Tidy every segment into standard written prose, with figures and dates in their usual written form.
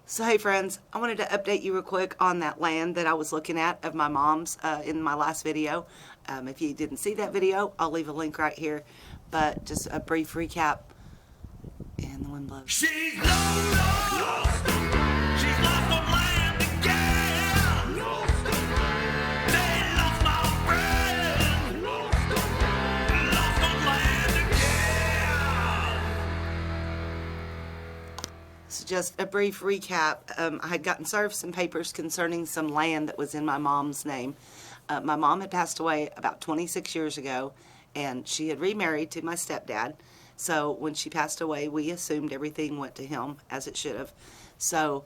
So hey friends, I wanted to update you real quick on that land that I was looking at of my mom's in my last video. If you didn't see that video, I'll leave a link right here. But just a brief recap. And the wind blows. She's lost on land again. They lost my friend. Lost on land again. So just a brief recap. I had gotten served some papers concerning some land that was in my mom's name. My mom had passed away about 26 years ago, and she had remarried to my stepdad. So when she passed away, we assumed everything went to him, as it should have. So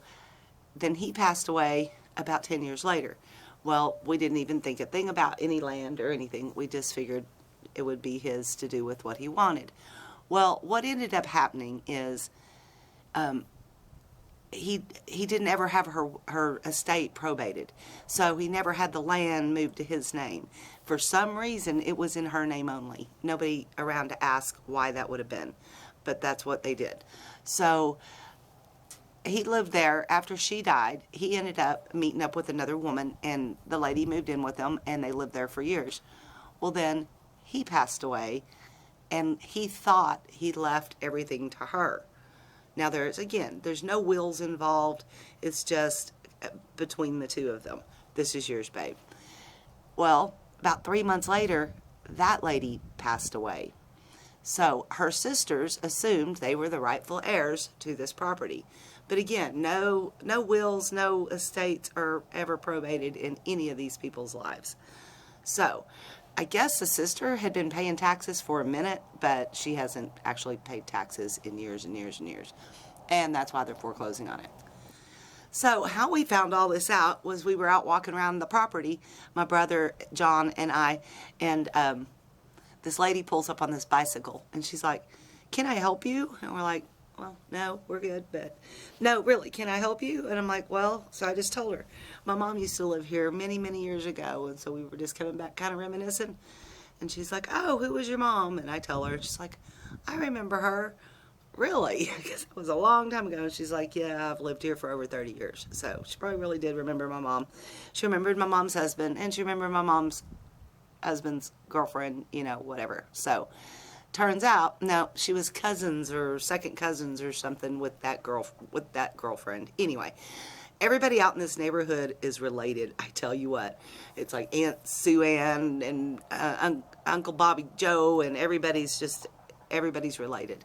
then he passed away about 10 years later. Well, we didn't even think a thing about any land or anything. We just figured it would be his to do with what he wanted. Well, what ended up happening is he didn't ever have her estate probated. So he never had the land moved to his name. For some reason, it was in her name only. Nobody around to ask why that would have been. But that's what they did. So he lived there. After she died, he ended up meeting up with another woman, and the lady moved in with him, and they lived there for years. Well, then he passed away, and he thought he left everything to her. Now, there's no wills involved. It's just between the two of them. This is yours, babe. Well, about 3 months later, that lady passed away. So her sisters assumed they were the rightful heirs to this property. But again, no wills, no estates are ever probated in any of these people's lives. So I guess the sister had been paying taxes for a minute, but she hasn't actually paid taxes in years and years and years. And that's why they're foreclosing on it. So how we found all this out was we were out walking around the property, my brother, John, and I, and this lady pulls up on this bicycle, and she's like, "Can I help you?" And we're like, "Well, no, we're good, but no, really, can I help you?" And I'm like, "Well," so I just told her, my mom used to live here many, many years ago, and so we were just coming back kind of reminiscing, and she's like, "Oh, who was your mom?" And I tell her, she's like, "I remember her." Really? Because it was a long time ago. And she's like, "Yeah, I've lived here for over 30 years. So she probably really did remember my mom. She remembered my mom's husband, and she remembered my mom's husband's girlfriend, whatever. So turns out, no, she was cousins or second cousins or something with that girlfriend. Anyway, everybody out in this neighborhood is related. I tell you what, it's like Aunt Sue Ann and Uncle Bobby Joe, and everybody's related.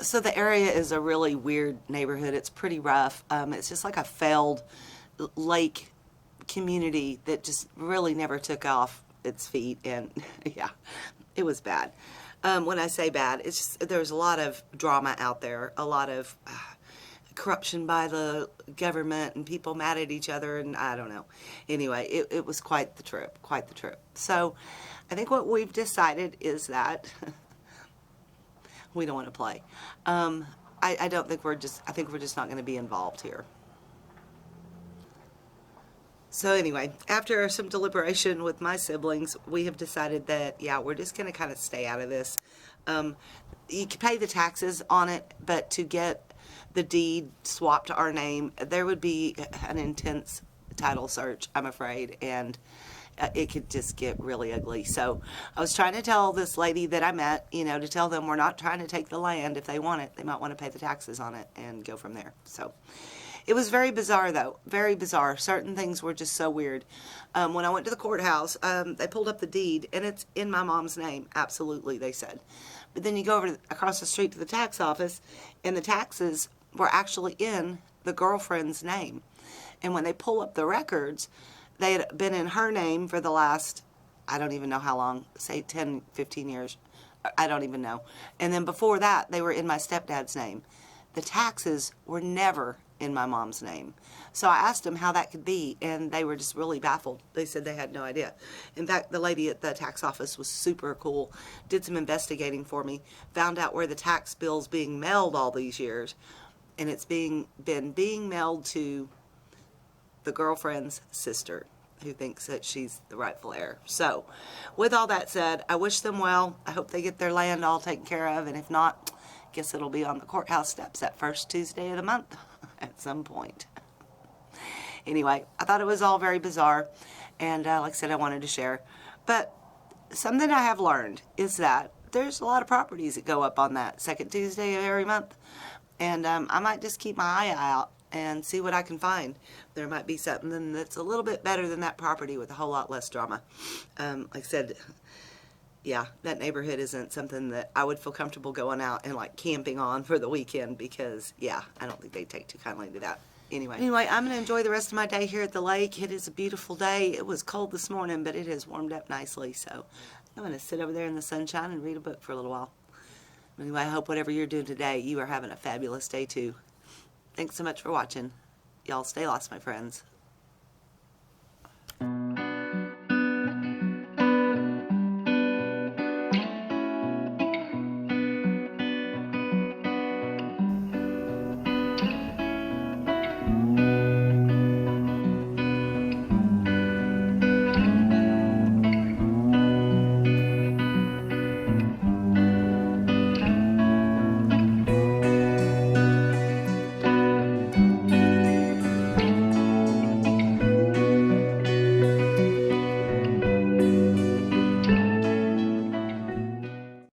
So the area is a really weird neighborhood. It's pretty rough. It's just like a failed lake community that just really never took off its feet, and yeah, it was bad. When I say bad, it's just, there's a lot of drama out there, a lot of corruption by the government, and people mad at each other, and I don't know. Anyway, it was quite the trip. So I think what we've decided is that we don't want to play. I think we're just not going to be involved here. So anyway, after some deliberation with my siblings, we have decided that, yeah, we're just going to kind of stay out of this. You can pay the taxes on it, but to get the deed swapped to our name, there would be an intense title search, I'm afraid, and it could just get really ugly. So I was trying to tell this lady that I met, to tell them we're not trying to take the land. If they want it, they might want to pay the taxes on it and go from there. So it was very bizarre, though. Very bizarre. Certain things were just so weird. When I went to the courthouse, they pulled up the deed, and it's in my mom's name. Absolutely, they said. But then you go across the street to the tax office, and the taxes were actually in the girlfriend's name. And when they pull up the records, they had been in her name for the last, I don't even know how long, say 10, 15 years. I don't even know. And then before that, they were in my stepdad's name. The taxes were never in my mom's name. So I asked them how that could be, and they were just really baffled. They said they had no idea. In fact, the lady at the tax office was super cool, did some investigating for me, found out where the tax bill's being mailed all these years, and it's been mailed to the girlfriend's sister, who thinks that she's the rightful heir. So, with all that said, I wish them well. I hope they get their land all taken care of, and if not, guess it'll be on the courthouse steps that first Tuesday of the month. at some point. Anyway, I thought it was all very bizarre, and like I said, I wanted to share. But something I have learned is that there's a lot of properties that go up on that second Tuesday of every month, and I might just keep my eye out and see what I can find. There might be something that's a little bit better than that property with a whole lot less drama. Like I said, yeah, that neighborhood isn't something that I would feel comfortable going out and like camping on for the weekend because, yeah, I don't think they take too kindly to that. Anyway, I'm going to enjoy the rest of my day here at the lake. It is a beautiful day. It was cold this morning, but it has warmed up nicely. So I'm going to sit over there in the sunshine and read a book for a little while. Anyway, I hope whatever you're doing today, you are having a fabulous day too. Thanks so much for watching. Y'all stay lost, my friends.